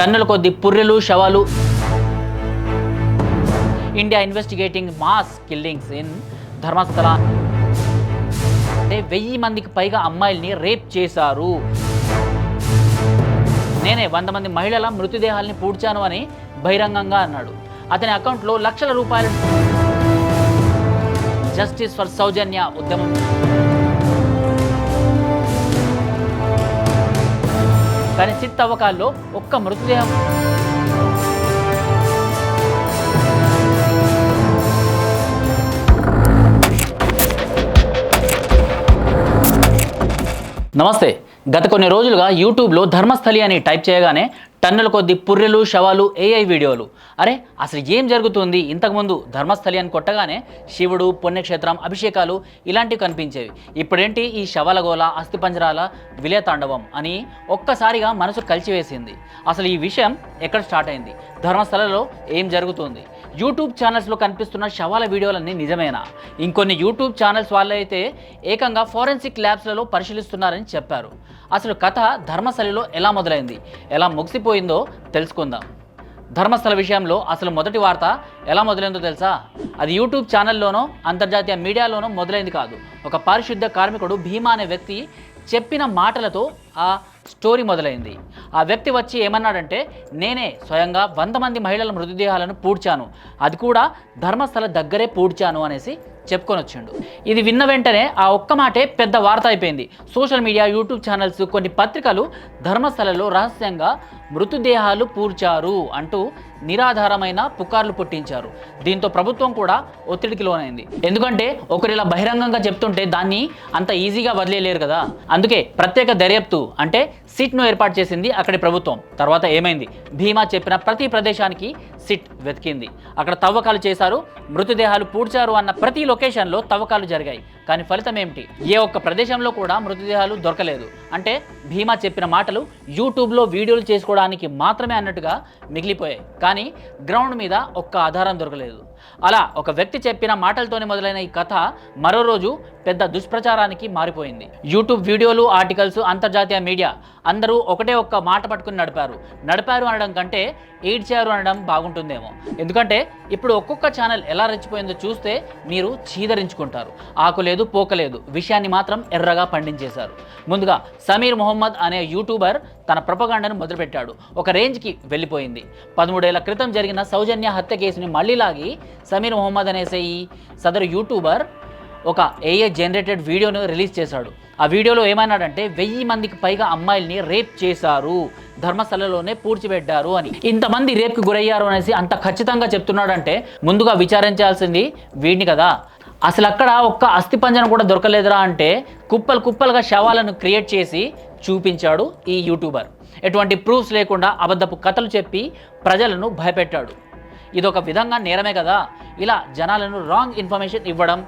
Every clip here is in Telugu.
టన్నుల కొద్ది పుర్రెలు శవాలు. India investigating mass killings in Dharmasthala. 1000 మందికి పైగా అమ్మాయిల్ని రేప్ చేశారు. నేనే 100 మంది మహిళల మృతదేహాల్ని పూడ్చాను అని బహిరంగంగా అన్నాడు. అతని అకౌంట్లో లక్షల రూపాయలు. జస్టిస్ ఫర్ సౌజన్య ఉద్యమం. కానీ సిట్ తవ్వకాల్లో ఒక్క మృతదేహం. నమస్తే. గత కొన్ని రోజులుగా యూట్యూబ్లో ధర్మస్థలి అని టైప్ చేయగానే టన్నుల కొద్ది పుర్రెలు శవాలు ఏఐ వీడియోలు. అరే అసలు ఏం జరుగుతుంది? ఇంతకుముందు ధర్మస్థలి అని కొట్టగానే శివుడు, పుణ్యక్షేత్రం, అభిషేకాలు ఇలాంటివి కనిపించేవి. ఇప్పుడేంటి ఈ శవాల గోల, అస్థిపంజరాల విలయతాండవం అని ఒక్కసారిగా మనసు కలిచివేసింది. అసలు ఈ విషయం ఎక్కడ స్టార్ట్ అయింది? ధర్మస్థలలో ఏం జరుగుతుంది? యూట్యూబ్ ఛానల్స్లో కనిపిస్తున్న శవాల వీడియోలన్నీ నిజమేనా? ఇంకొన్ని యూట్యూబ్ ఛానల్స్ వాళ్ళైతే ఏకంగా ఫోరెన్సిక్ ల్యాబ్స్లలో పరిశీలిస్తున్నారని చెప్పారు. అసలు కథ ధర్మస్థలిలో ఎలా మొదలైంది, ఎలా ముగిసిపోయిందో తెలుసుకుందాం. ధర్మస్థల విషయంలో అసలు మొదటి వార్త ఎలా మొదలైందో తెలుసా? అది యూట్యూబ్ ఛానల్లోనో అంతర్జాతీయ మీడియాలోనో మొదలైంది కాదు. ఒక పారిశుద్ధ్య కార్మికుడు భీమా అనే వ్యక్తి చెప్పిన మాటలతో ఆ స్టోరీ మొదలైంది. ఆ వ్యక్తి వచ్చి ఏమన్నాడంటే, నేనే స్వయంగా 100 మంది మహిళల మృతదేహాలను పూడ్చాను, అది కూడా ధర్మస్థల దగ్గరే పూడ్చాను అనేసి చెప్పుకొని వచ్చిండు. ఇది విన్న వెంటనే ఆ ఒక్క మాటే పెద్ద వార్త అయిపోయింది. సోషల్ మీడియా, యూట్యూబ్ ఛానల్స్, కొన్ని పత్రికలు ధర్మస్థలలో రహస్యంగా మృతదేహాలు పూడ్చారు అంటూ నిరాధారమైన పుకార్లు పుట్టించారు. దీంతో ప్రభుత్వం కూడా ఒత్తిడికి లోనైంది. ఎందుకంటే ఒకరు ఇలా బహిరంగంగా చెప్తుంటే దాన్ని అంత ఈజీగా వదిలేయలేరు కదా. అందుకే ప్రత్యేక దర్యాప్తు అంటే సిట్ను ఏర్పాటు చేసింది అక్కడి ప్రభుత్వం. తర్వాత ఏమైంది? భీమా చెప్పిన ప్రతి ప్రదేశానికి సిట్ వెతికింది. అక్కడ తవ్వకాలు చేశారు, మృతదేహాలు పూడ్చారు అన్న ప్రతి లొకేషన్లో తవ్వకాలు జరిగాయి. కానీ ఫలితం ఏమిటి? ఏ ఒక్క ప్రదేశంలో కూడా మృతదేహాలు దొరకలేదు. అంటే భీమా చెప్పిన మాటలు యూట్యూబ్లో వీడియోలు చేసుకోవడానికి మాత్రమే అన్నట్టుగా మిగిలిపోయాయి. కానీ గ్రౌండ్ మీద ఒక్క ఆధారం దొరకలేదు. అలా ఒక వ్యక్తి చెప్పిన మాటలతోనే మొదలైన ఈ కథ మరో రోజు పెద్ద దుష్ప్రచారానికి మారిపోయింది. యూట్యూబ్ వీడియోలు, ఆర్టికల్స్, అంతర్జాతీయ మీడియా అందరూ ఒకటే ఒక్క మాట పట్టుకుని నడిపారు అనడం కంటే ఏడ్చారు అనడం బాగుంటుందేమో. ఎందుకంటే ఇప్పుడు ఒక్కొక్క ఛానల్ ఎలా రెచ్చిపోయిందో చూస్తే మీరు చీదరించుకుంటారు. ఆకులేదు పోకలేదు, విషయాన్ని మాత్రం ఎర్రగా పండించేశారు. ముందుగా సమీర్ మొహమ్మద్ అనే యూట్యూబర్ తన ప్రొపగాండాను మొదలుపెట్టాడు. ఒక రేంజ్కి వెళ్ళిపోయింది. 13 ఏళ్ల క్రితం జరిగిన సౌజన్య హత్య కేసుని మళ్ళీ లాగి సమీర్ మొహమ్మద్ అనేసే ఈ సదరు యూట్యూబర్ ఒక ఏఐ జనరేటెడ్ వీడియోను రిలీజ్ చేశాడు. ఆ వీడియోలో ఏమన్నాడంటే 1000 మందికి పైగా అమ్మాయిల్ని రేప్ చేశారు, ధర్మస్థలలోనే పూడ్చిపెట్టారు అని. ఇంతమంది రేప్కి గురయ్యారు అనేసి అంత ఖచ్చితంగా చెప్తున్నాడంటే ముందుగా విచారించాల్సింది వీడిని కదా. అసలు అక్కడ ఒక్క అస్థిపంజరం కూడా దొరకలేదురా అంటే కుప్పలుగా శవాలను క్రియేట్ చేసి చూపించాడు ఈ యూట్యూబర్. ఎటువంటి ప్రూఫ్స్ లేకుండా అబద్ధపు కథలు చెప్పి ప్రజలను భయపెట్టాడు. ఇదొక విధంగా నేరమే కదా. ఇలా జనాలను రాంగ్ ఇన్ఫర్మేషన్ ఇవ్వడం,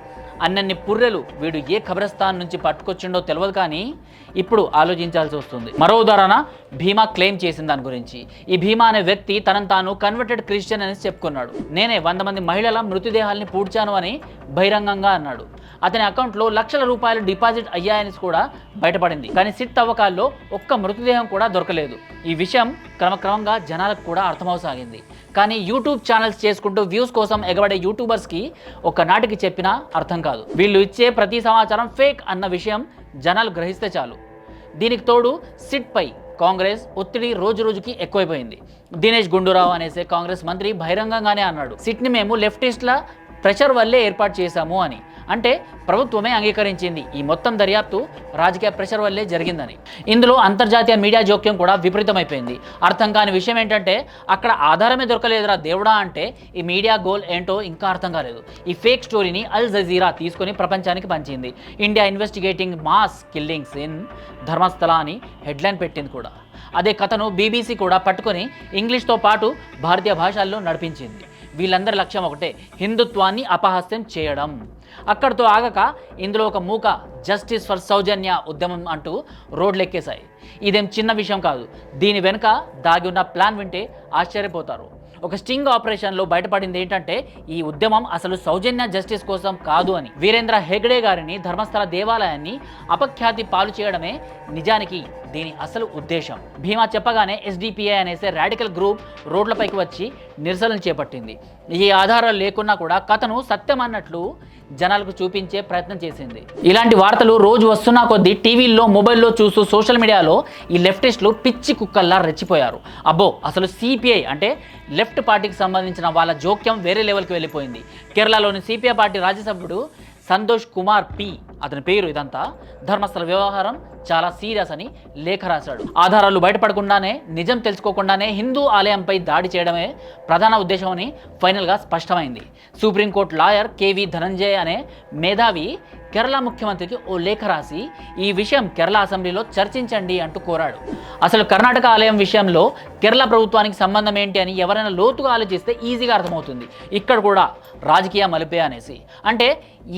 అన్నన్ని పుర్రెలు వీడు ఏ ఖబరస్థాన్ నుంచి పట్టుకొచ్చిండో తెలియదు. కానీ ఇప్పుడు ఆలోచించాల్సి వస్తుంది. మరో ఉదాహరణ భీమా క్లెయిమ్ చేసిన దాని గురించి. ఈ భీమా అనే వ్యక్తి తనను తాను కన్వర్టెడ్ క్రిస్టియన్ అని చెప్పుకున్నాడు. నేనే 100 మంది మహిళల మృతదేహాల్ని పూడ్చాను అని బహిరంగంగా అన్నాడు. అతని అకౌంట్లో లక్షల రూపాయలు డిపాజిట్ అయ్యాయని కూడా బయటపడింది. కానీ సిట్ తవ్వకాల్లో ఒక్క మృతదేహం కూడా దొరకలేదు. ఈ విషయం క్రమక్రమంగా జనాలకు కూడా అర్థమవసాగింది. కానీ యూట్యూబ్ ఛానల్స్ చేసుకుంటూ వ్యూస్ కోసం ఎగబడే యూట్యూబర్స్కి ఒక్కనాటికి చెప్పినా అర్థం కాదు. వీళ్ళు ఇచ్చే ప్రతి సమాచారం ఫేక్ అన్న విషయం జనాలు గ్రహిస్తే చాలు. దీనికి తోడు సిట్ పై కాంగ్రెస్ ఒత్తిడి రోజుకి ఎక్కువైపోయింది. దినేష్ గుండూరావు అనేసే కాంగ్రెస్ మంత్రి బహిరంగంగానే అన్నాడు, సిట్ని మేము లెఫ్టిస్ట్ల ప్రెషర్ వల్లే ఏర్పాటు చేశాము అని. అంటే ప్రభుత్వమే అంగీకరించింది ఈ మొత్తం దర్యాప్తు రాజకీయ ప్రెషర్ వల్లే జరిగిందని. ఇందులో అంతర్జాతీయ మీడియా జోక్యం కూడా విపరీతమైపోయింది. అర్థం కాని విషయం ఏంటంటే అక్కడ ఆధారమే దొరకలేదురా దేవుడా అంటే ఈ మీడియా గోల్ ఏంటో ఇంకా అర్థం కాలేదు. ఈ ఫేక్ స్టోరీని అల్ జజీరా తీసుకొని ప్రపంచానికి పంచింది. India investigating mass killings in Dharmasthala అని హెడ్లైన్ పెట్టింది కూడా. అదే కథను BBC కూడా పట్టుకొని ఇంగ్లీష్తో పాటు భారతీయ భాషల్లో నడిపించింది. వీళ్ళందరి లక్ష్యం ఒకటే, హిందుత్వాన్ని అపహాస్యం చేయడం. అక్కడితో ఆగక ఇందులో ఒక మూక జస్టిస్ ఫర్ సౌజన్య ఉద్యమం అంటూ రోడ్లెక్కేశాయి. ఇదేం చిన్న విషయం కాదు. దీని వెనుక దాగి ఉన్న ప్లాన్ వింటే ఆశ్చర్యపోతారు. ఒక స్టింగ్ ఆపరేషన్లో బయటపడింది ఏంటంటే ఈ ఉద్యమం అసలు సౌజన్య జస్టిస్ కోసం కాదు అని. వీరేంద్ర హెగ్డే గారిని ధర్మస్థల దేవాలయాన్ని అపఖ్యాతి పాలు చేయడమే నిజానికి దీని అసలు ఉద్దేశం. భీమా చెప్పగానే ఎస్డిపిఐ అనేసే రాడికల్ గ్రూప్ రోడ్లపైకి వచ్చి నిరసనలు చేపట్టింది. ఈ ఆధారాలు లేకున్నా కూడా కథను సత్యం అన్నట్లు జనాలకు చూపించే ప్రయత్నం చేసింది. ఇలాంటి వార్తలు రోజు వస్తున్నా కొద్దీ టీవీల్లో, మొబైల్లో చూస్తూ సోషల్ మీడియాలో ఈ లెఫ్టిస్టులు పిచ్చి కుక్కల్లా రెచ్చిపోయారు. అబ్బో, అసలు సిపిఐ అంటే లెఫ్ట్ పార్టీకి సంబంధించిన వాళ్ళ జోక్యం వేరే లెవెల్కి వెళ్ళిపోయింది. కేరళలోని సిపిఐ పార్టీ రాజ్యసభ్యుడు సంతోష్ కుమార్ పి, అతని పేరు ఇదంతా, ధర్మస్థల వ్యవహారం చాలా సీరియస్ అని లేఖ రాశాడు. ఆధారాలు బయటపడకుండానే, నిజం తెలుసుకోకుండానే హిందూ ఆలయంపై దాడి చేయడమే ప్రధాన ఉద్దేశం అని ఫైనల్గా స్పష్టమైంది. సుప్రీంకోర్టు లాయర్ కేవి ధనంజయ్ అనే మేధావి కేరళ ముఖ్యమంత్రికి ఓ లేఖ రాసి ఈ విషయం కేరళ అసెంబ్లీలో చర్చించండి అంటూ కోరాడు. అసలు కర్ణాటక ఆలయం విషయంలో కేరళ ప్రభుత్వానికి సంబంధం ఏంటి అని ఎవరైనా లోతుగా ఆలోచిస్తే ఈజీగా అర్థమవుతుంది. ఇక్కడ కూడా రాజకీయ మలిపే అనేసి. అంటే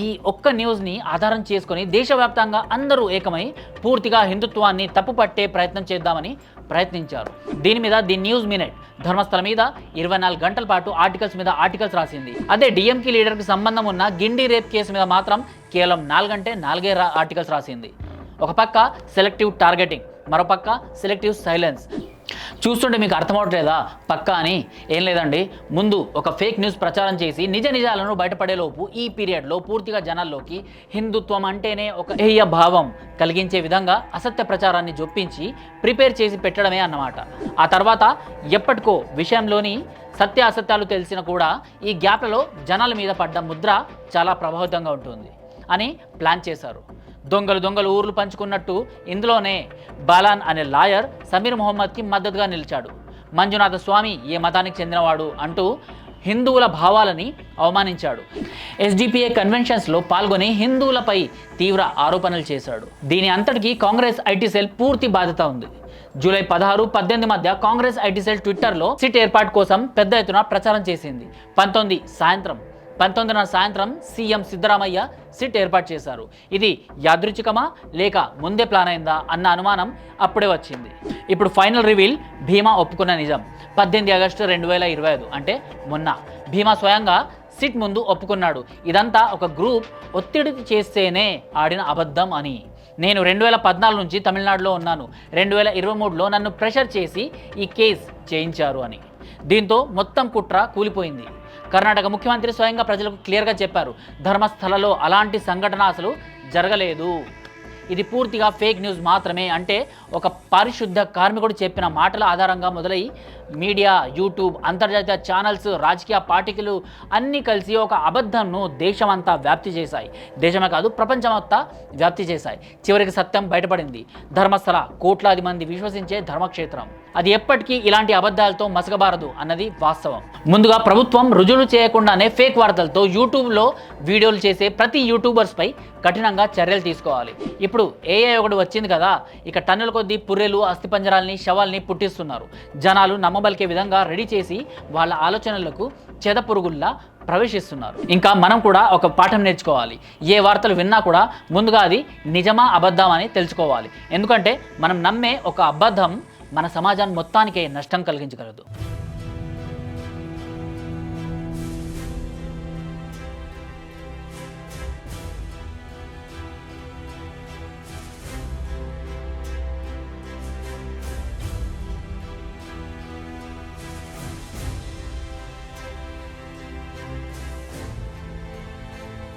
ఈ ఒక్క న్యూస్ని ఆధారం చేసుకొని దేశవ్యాప్తంగా అందరూ ఏకమై పూర్తిగా హిందుత్వాన్ని తప్పుపట్టే ప్రయత్నం చేద్దామని ప్రయత్నించారు. దీని మీద ది న్యూస్ మినిట్ ధర్మస్థల మీద 24 గంటల పాటు ఆర్టికల్స్ మీద ఆర్టికల్స్ రాసింది. అదే డిఎంకే లీడర్కి సంబంధం ఉన్న గిండి రేప్ కేసు మీద మాత్రం కేవలం 4 ఆర్టికల్స్ రాసింది. ఒక పక్క సెలెక్టివ్ టార్గెటింగ్, మరోపక్క సెలెక్టివ్ సైలెన్స్. చూస్తుంటే మీకు అర్థమవట్లేదా పక్కా అని? ఏం లేదండి, ముందు ఒక ఫేక్ న్యూస్ ప్రచారం చేసి నిజ నిజాలను బయటపడేలోపు ఈ పీరియడ్లో పూర్తిగా జనాల్లోకి హిందుత్వం అంటేనే ఒక హేయ భావం కలిగించే విధంగా అసత్య ప్రచారాన్ని జొప్పించి ప్రిపేర్ చేసి పెట్టడమే అన్నమాట. ఆ తర్వాత ఎప్పటికో విషయంలోని సత్య అసత్యాలు తెలిసిన కూడా ఈ గ్యాప్లలో జనాల మీద పడ్డ ముద్ర చాలా ప్రభావితంగా ఉంటుంది అని ప్లాన్ చేశారు. దొంగలు ఊర్లు పంచుకున్నట్టు ఇందులోనే బాలాన్ అనే లాయర్ సమీర్ మొహమ్మద్కి మద్దతుగా నిలిచాడు. మంజునాథ స్వామి ఏ మతానికి చెందినవాడు అంటూ హిందువుల భావాలని అవమానించాడు. ఎస్డిపిఐ కన్వెన్షన్స్లో పాల్గొని హిందువులపై తీవ్ర ఆరోపణలు చేశాడు. దీని అంతటికీ కాంగ్రెస్ ఐటీ సెల్ పూర్తి బాధ్యత ఉంది. జూలై 16, 18 మధ్య కాంగ్రెస్ ఐటీ సెల్ ట్విట్టర్లో సిట్ ఏర్పాటు కోసం పెద్ద ఎత్తున ప్రచారం చేసింది. 19 సాయంత్రం సీఎం సిద్ధరామయ్య సిట్ ఏర్పాటు చేశారు. ఇది యాదృచ్ఛికమా లేక ముందే ప్లాన్ అయిందా అన్న అనుమానం అప్పుడే వచ్చింది. ఇప్పుడు ఫైనల్ రివీల్, భీమా ఒప్పుకున్న నిజం. 18 ఆగస్టు 2025 అంటే మొన్న భీమా స్వయంగా సిట్ ముందు ఒప్పుకున్నాడు. ఇదంతా ఒక గ్రూప్ ఒత్తిడి చేస్తేనే ఆడిన అబద్ధం అని. నేను 2014 నుంచి తమిళనాడులో ఉన్నాను, 2023లో నన్ను ప్రెషర్ చేసి ఈ కేసు చేయించారు అని. దీంతో మొత్తం కుట్ర కూలిపోయింది. కర్ణాటక ముఖ్యమంత్రి స్వయంగా ప్రజలకు క్లియర్గా చెప్పారు, ధర్మస్థలలో అలాంటి సంఘటన అసలు జరగలేదు, ఇది పూర్తిగా ఫేక్ న్యూస్ మాత్రమే. అంటే ఒక పారిశుద్ధ కార్మికుడు చెప్పిన మాటల ఆధారంగా మొదలై మీడియా, యూట్యూబ్, అంతర్జాతీయ ఛానల్స్, రాజకీయ పార్టీలు అన్నీ కలిసి ఒక అబద్ధంను దేశమంతా వ్యాప్తి చేశాయి. దేశమే కాదు, ప్రపంచమంతా వ్యాప్తి చేశాయి. చివరికి సత్యం బయటపడింది. ధర్మస్థల కోట్లాది మంది విశ్వసించే ధర్మక్షేత్రం. అది ఎప్పటికీ ఇలాంటి అబద్ధాలతో మసకబారదు అన్నది వాస్తవం. ముందుగా ప్రభుత్వం రుజువులు చేయకుండానే ఫేక్ వార్తలతో యూట్యూబ్లో వీడియోలు చేసే ప్రతి యూట్యూబర్స్పై కఠినంగా చర్యలు తీసుకోవాలి. ఇప్పుడు ఏఐ ఒకటి వచ్చింది కదా, ఇక టన్నుల కొద్దీ పుర్రెలు, అస్థిపంజరాల్ని, శవాల్ని పుట్టిస్తున్నారు. జనాలు నమ్మబలికే విధంగా రెడీ చేసి వాళ్ళ ఆలోచనలకు చెదపురుగుల్లా ప్రవేశిస్తున్నారు. ఇంకా మనం కూడా ఒక పాఠం నేర్చుకోవాలి. ఏ వార్తలు విన్నా కూడా ముందుగా అది నిజమా అబద్ధమా అని తెలుసుకోవాలి. ఎందుకంటే మనం నమ్మే ఒక అబద్ధం మన సమాజాన్ని మొత్తానికే నష్టం కలిగించగలదు.